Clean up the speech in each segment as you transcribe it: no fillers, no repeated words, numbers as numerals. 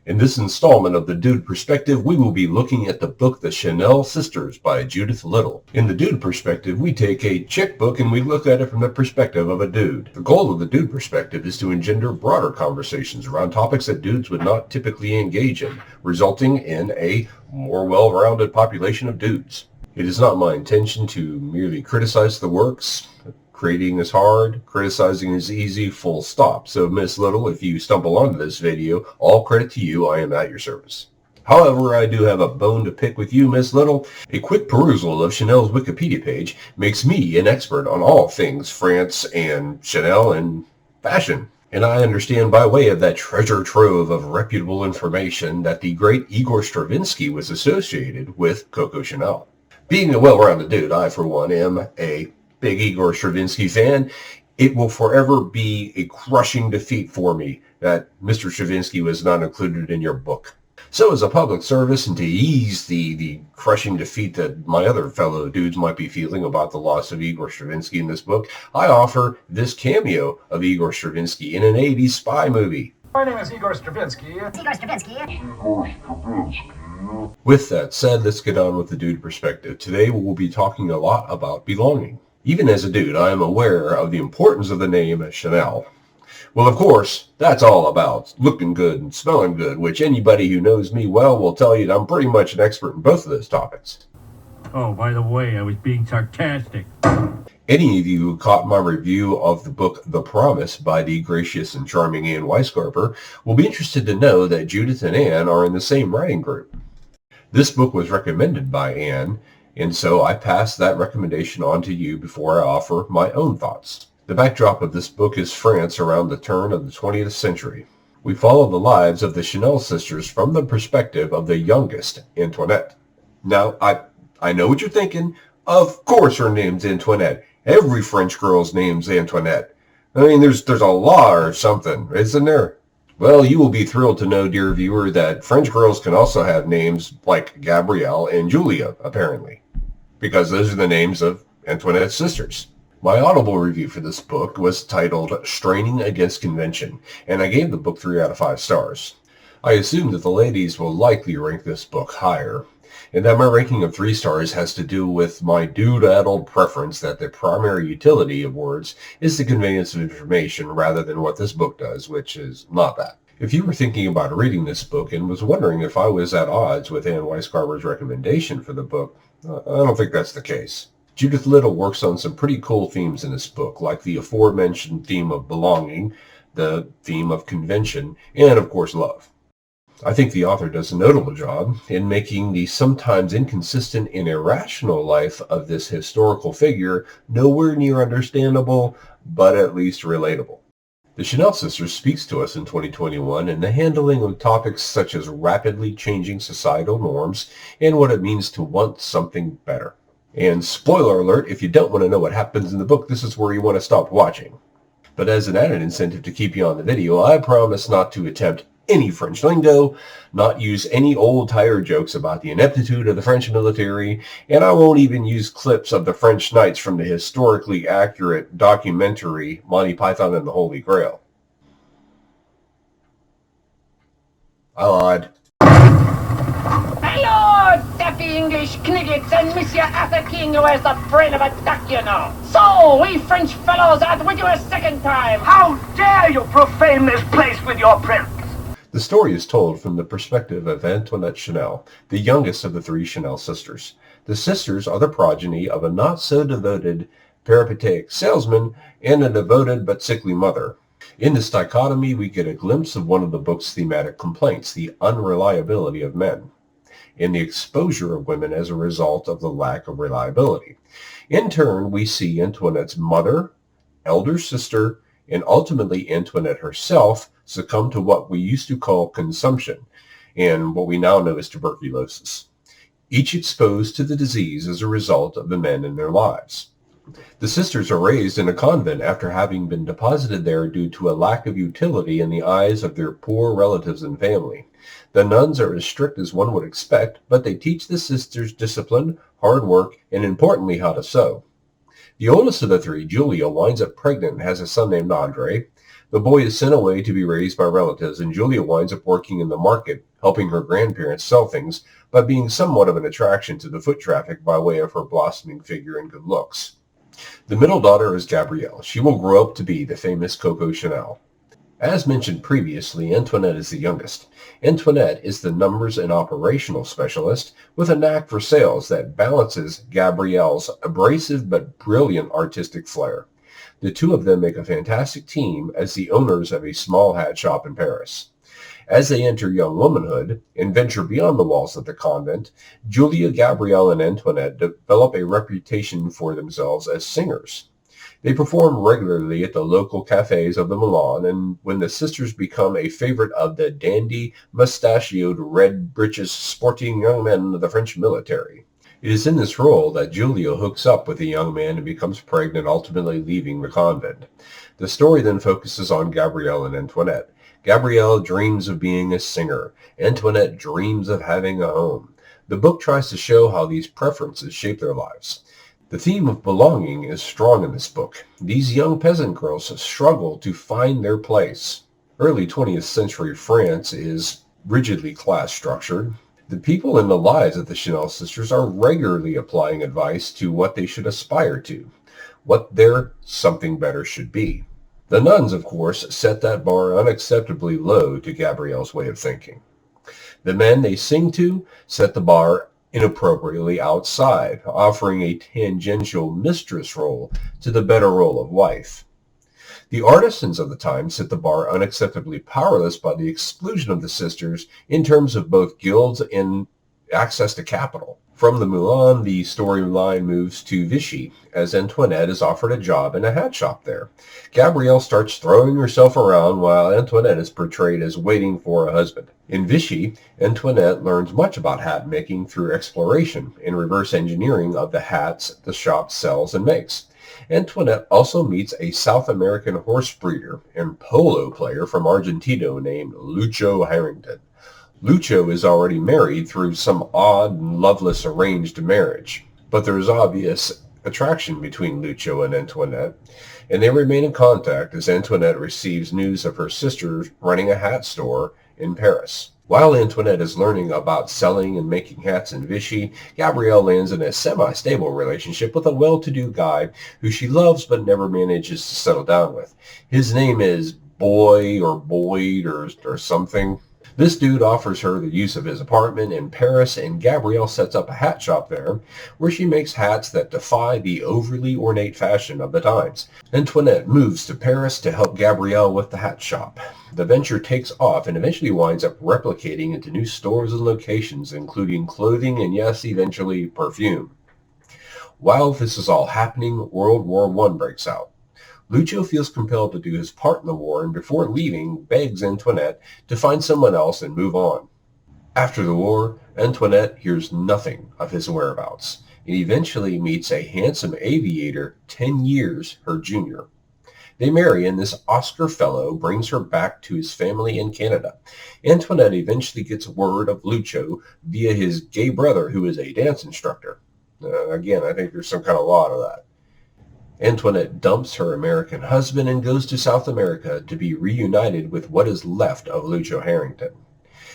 In this installment of The Dude Perspective, we will be looking at the book The Chanel Sisters by Judith Little. In The Dude Perspective, we take a chick book and we look at it from the perspective of a dude. The goal of The Dude Perspective is to engender broader conversations around topics that dudes would not typically engage in, resulting in a more well-rounded population of dudes. It is not my intention to merely criticize the works. Creating is hard, criticizing is easy, full stop. So Miss Little, if you stumble onto this video, all credit to you, I am at your service. However, I do have a bone to pick with you, Miss Little. A quick perusal of Chanel's Wikipedia page makes me an expert on all things France and Chanel and fashion. And I understand by way of that treasure trove of reputable information that the great Igor Stravinsky was associated with Coco Chanel. Being a well-rounded dude, I for one am a big Igor Stravinsky fan. It will forever be a crushing defeat for me that Mr. Stravinsky was not included in your book. So as a public service and to ease the crushing defeat that my other fellow dudes might be feeling about the loss of Igor Stravinsky in this book, I offer this cameo of Igor Stravinsky in an 80s spy movie. My name is Igor Stravinsky. Igor Stravinsky. With that said, let's get on with the dude perspective. Today we'll be talking a lot about belonging. Even as a dude, I am aware of the importance of the name Chanel. Well, of course, that's all about looking good and smelling good, which anybody who knows me well will tell you that I'm pretty much an expert in both of those topics. Oh, by the way, I was being sarcastic. Any of you who caught my review of the book The Promise by the gracious and charming Anne Weisgarber will be interested to know that Judith and Anne are in the same writing group. This book was recommended by Anne, and so I pass that recommendation on to you before I offer my own thoughts. The backdrop of this book is France around the turn of the 20th century. We follow the lives of the Chanel sisters from the perspective of the youngest, Antoinette. Now, I know what you're thinking. Of course her name's Antoinette. Every French girl's name's Antoinette. I mean, there's a law or something, isn't there? Well, you will be thrilled to know, dear viewer, that French girls can also have names like Gabrielle and Julia, apparently, because those are the names of Antoinette's sisters. My Audible review for this book was titled Straining Against Convention, and I gave the book 3 out of 5 stars. I assume that the ladies will likely rank this book higher, and that my ranking of 3 stars has to do with my dude-addled preference that the primary utility of words is the conveyance of information rather than what this book does, which is not that. If you were thinking about reading this book and was wondering if I was at odds with Anne Weisgarber's recommendation for the book, I don't think that's the case. Judith Little works on some pretty cool themes in this book, like the aforementioned theme of belonging, the theme of convention, and of course love. I think the author does a notable job in making the sometimes inconsistent and irrational life of this historical figure nowhere near understandable, but at least relatable. The Chanel Sisters speaks to us in 2021 in the handling of topics such as rapidly changing societal norms and what it means to want something better. And spoiler alert, if you don't want to know what happens in the book, this is where you want to stop watching. But as an added incentive to keep you on the video, I promise not to attempt any French lingo, not use any old tired jokes about the ineptitude of the French military, and I won't even use clips of the French knights from the historically accurate documentary Monty Python and the Holy Grail. I lied. Hello, daffy English kniggets and Monsieur Arthur King, who has the brain of a duck, you know. So, we French fellows are with you a second time. How dare you profane this place with your prince? The story is told from the perspective of Antoinette Chanel, the youngest of the 3 Chanel sisters. The sisters are the progeny of a not-so-devoted peripatetic salesman and a devoted but sickly mother. In this dichotomy, we get a glimpse of one of the book's thematic complaints, the unreliability of men, and the exposure of women as a result of the lack of reliability. In turn, we see Antoinette's mother, elder sister, and ultimately Antoinette herself succumb to what we used to call consumption, and what we now know as tuberculosis, each exposed to the disease as a result of the men in their lives. The sisters are raised in a convent after having been deposited there due to a lack of utility in the eyes of their poor relatives and family. The nuns are as strict as one would expect, but they teach the sisters discipline, hard work, and importantly how to sew. The oldest of the 3, Julia, winds up pregnant and has a son named Andre. The boy is sent away to be raised by relatives, and Julia winds up working in the market, helping her grandparents sell things by being somewhat of an attraction to the foot traffic by way of her blossoming figure and good looks. The middle daughter is Gabrielle. She will grow up to be the famous Coco Chanel. As mentioned previously, Antoinette is the youngest. Antoinette is the numbers and operational specialist with a knack for sales that balances Gabrielle's abrasive but brilliant artistic flair. The two of them make a fantastic team as the owners of a small hat shop in Paris. As they enter young womanhood and venture beyond the walls of the convent, Julia, Gabrielle, and Antoinette develop a reputation for themselves as singers. They perform regularly at the local cafes of the Milan, and when the sisters become a favorite of the dandy, mustachioed, red-breeches sporting young men of the French military. It is in this role that Julia hooks up with a young man and becomes pregnant, ultimately leaving the convent. The story then focuses on Gabrielle and Antoinette. Gabrielle dreams of being a singer. Antoinette dreams of having a home. The book tries to show how these preferences shape their lives. The theme of belonging is strong in this book. These young peasant girls struggle to find their place. Early 20th century France is rigidly class-structured. The people in the lives of the Chanel sisters are regularly applying advice to what they should aspire to, what their something better should be. The nuns, of course, set that bar unacceptably low to Gabrielle's way of thinking. The men they sing to set the bar inappropriately outside, offering a tangential mistress role to the better role of wife. The artisans of the time set the bar unacceptably powerless by the exclusion of the sisters in terms of both guilds and access to capital. From the Milan, the storyline moves to Vichy, as Antoinette is offered a job in a hat shop there. Gabrielle starts throwing herself around while Antoinette is portrayed as waiting for a husband. In Vichy, Antoinette learns much about hat making through exploration and reverse engineering of the hats the shop sells and makes. Antoinette also meets a South American horse breeder and polo player from Argentina named Lucho Harrington. Lucho is already married through some odd and loveless arranged marriage, but there is obvious attraction between Lucho and Antoinette, and they remain in contact as Antoinette receives news of her sister running a hat store in Paris. While Antoinette is learning about selling and making hats in Vichy, Gabrielle lands in a semi-stable relationship with a well-to-do guy who she loves but never manages to settle down with. His name is Boy or Boyd or something. This dude offers her the use of his apartment in Paris, and Gabrielle sets up a hat shop there, where she makes hats that defy the overly ornate fashion of the times. Antoinette moves to Paris to help Gabrielle with the hat shop. The venture takes off and eventually winds up replicating into new stores and locations, including clothing and, yes, eventually perfume. While this is all happening, World War I breaks out. Lucho feels compelled to do his part in the war, and before leaving, begs Antoinette to find someone else and move on. After the war, Antoinette hears nothing of his whereabouts, and eventually meets a handsome aviator 10 years her junior. They marry, and this Oscar fellow brings her back to his family in Canada. Antoinette eventually gets word of Lucho via his gay brother, who is a dance instructor. Again, I think there's some kind of law to that. Antoinette dumps her American husband and goes to South America to be reunited with what is left of Lucho Harrington.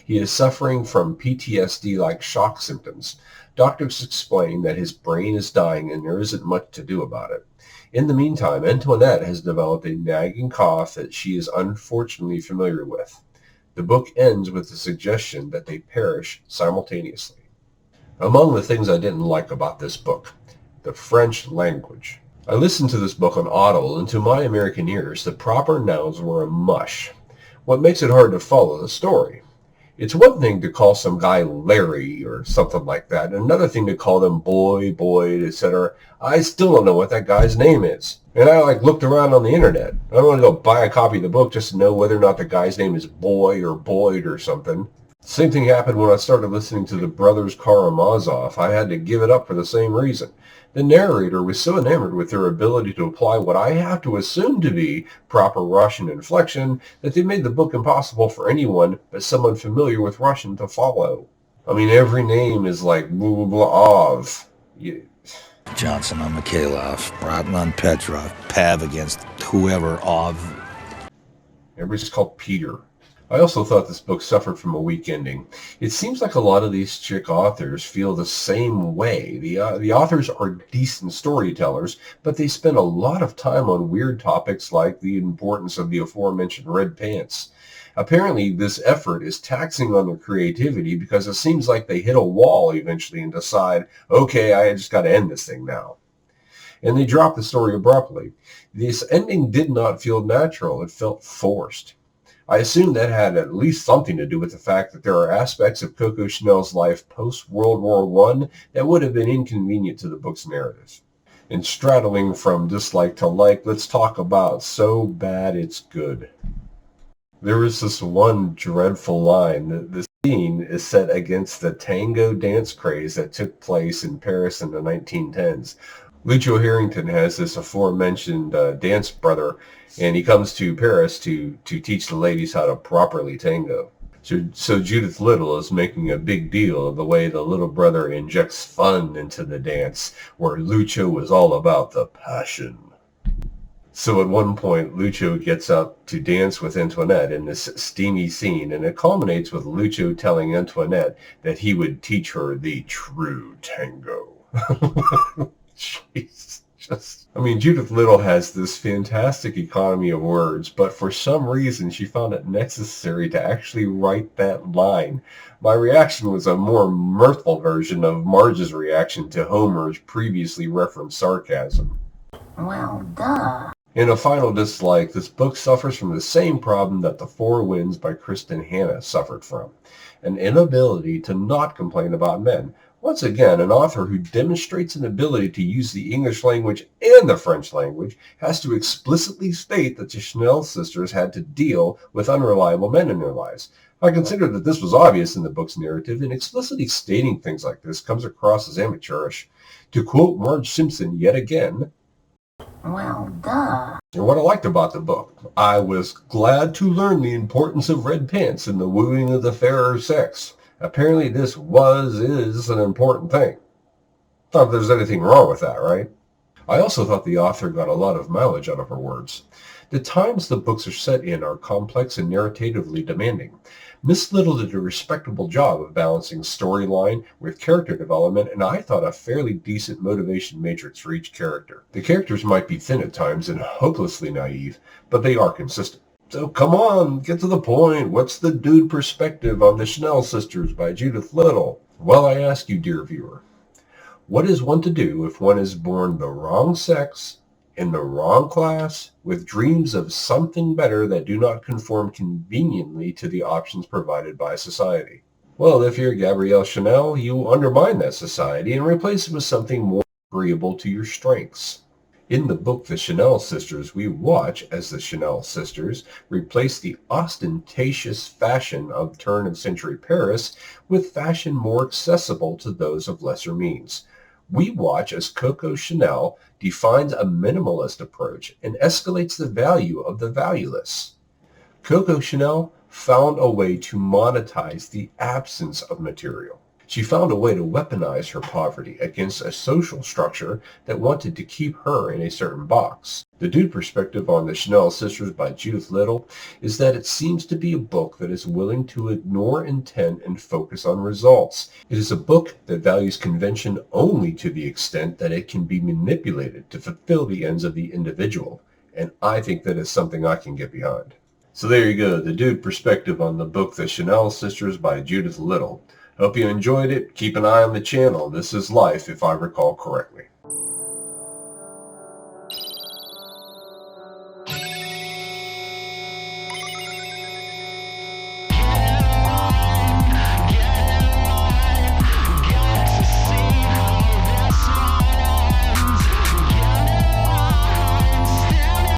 He is suffering from PTSD-like shock symptoms. Doctors explain that his brain is dying and there isn't much to do about it. In the meantime, Antoinette has developed a nagging cough that she is unfortunately familiar with. The book ends with the suggestion that they perish simultaneously. Among the things I didn't like about this book, the French language. I listened to this book on Audible, and to my American ears, the proper nouns were a mush. What makes it hard to follow the story? It's one thing to call some guy Larry or something like that, and another thing to call them Boy, Boyd, etc. I still don't know what that guy's name is. And I looked around on the internet. I don't want to go buy a copy of the book just to know whether or not the guy's name is Boy or Boyd or something. Same thing happened when I started listening to the Brothers Karamazov. I had to give it up for the same reason. The narrator was so enamored with their ability to apply what I have to assume to be proper Russian inflection that they made the book impossible for anyone but someone familiar with Russian to follow. I mean, every name is like blah blah blah of. Johnson on Mikhailov, Bratman Petrov, Pav against whoever of. Everybody's called Peter. I also thought this book suffered from a weak ending. It seems like a lot of these chick authors feel the same way. The authors are decent storytellers, but they spend a lot of time on weird topics like the importance of the aforementioned red pants. Apparently, this effort is taxing on their creativity because it seems like they hit a wall eventually and decide, okay, I just got to end this thing now. And they drop the story abruptly. This ending did not feel natural. It felt forced. I assume that had at least something to do with the fact that there are aspects of Coco Chanel's life post-World War I that would have been inconvenient to the book's narrative. And straddling from dislike to like, let's talk about so bad it's good. There is this one dreadful line that the scene is set against the tango dance craze that took place in Paris in the 1910s. Lucio Harrington has this aforementioned dance brother, and he comes to Paris to teach the ladies how to properly tango. So Judith Little is making a big deal of the way the little brother injects fun into the dance, where Lucio was all about the passion. So at one point, Lucio gets up to dance with Antoinette in this steamy scene, and it culminates with Lucio telling Antoinette that he would teach her the true tango. Jeez, Judith Little has this fantastic economy of words, but for some reason she found it necessary to actually write that line. My reaction was a more mirthful version of Marge's reaction to Homer's previously referenced sarcasm. Well, duh. In a final dislike, this book suffers from the same problem that The Four Winds by Kristen Hanna suffered from, an inability to not complain about men. Once again, an author who demonstrates an ability to use the English language and the French language has to explicitly state that the Chanel sisters had to deal with unreliable men in their lives. I consider that this was obvious in the book's narrative, and explicitly stating things like this comes across as amateurish. To quote Marge Simpson yet again, well, duh. And what I liked about the book, I was glad to learn the importance of red pants in the wooing of the fairer sex. Apparently this is an important thing. Not that there's anything wrong with that, right? I also thought the author got a lot of mileage out of her words. The times the books are set in are complex and narratively demanding. Miss Little did a respectable job of balancing storyline with character development, and I thought a fairly decent motivation matrix for each character. The characters might be thin at times and hopelessly naive, but they are consistent. So come on, get to the point. What's the dude perspective on the Chanel sisters by Judith Little? Well, I ask you, dear viewer, what is one to do if one is born the wrong sex, in the wrong class, with dreams of something better that do not conform conveniently to the options provided by society? Well, if you're Gabrielle Chanel, you undermine that society and replace it with something more agreeable to your strengths. In the book The Chanel Sisters, we watch as the Chanel sisters replace the ostentatious fashion of turn-of-century Paris with fashion more accessible to those of lesser means. We watch as Coco Chanel defines a minimalist approach and escalates the value of the valueless. Coco Chanel found a way to monetize the absence of material. She found a way to weaponize her poverty against a social structure that wanted to keep her in a certain box. The dude perspective on the Chanel Sisters by Judith Little is that it seems to be a book that is willing to ignore intent and focus on results. It is a book that values convention only to the extent that it can be manipulated to fulfill the ends of the individual, and I think that is something I can get behind. So there you go, the dude perspective on the book The Chanel Sisters by Judith Little. Hope you enjoyed it. Keep an eye on the channel. This is life, if I recall correctly.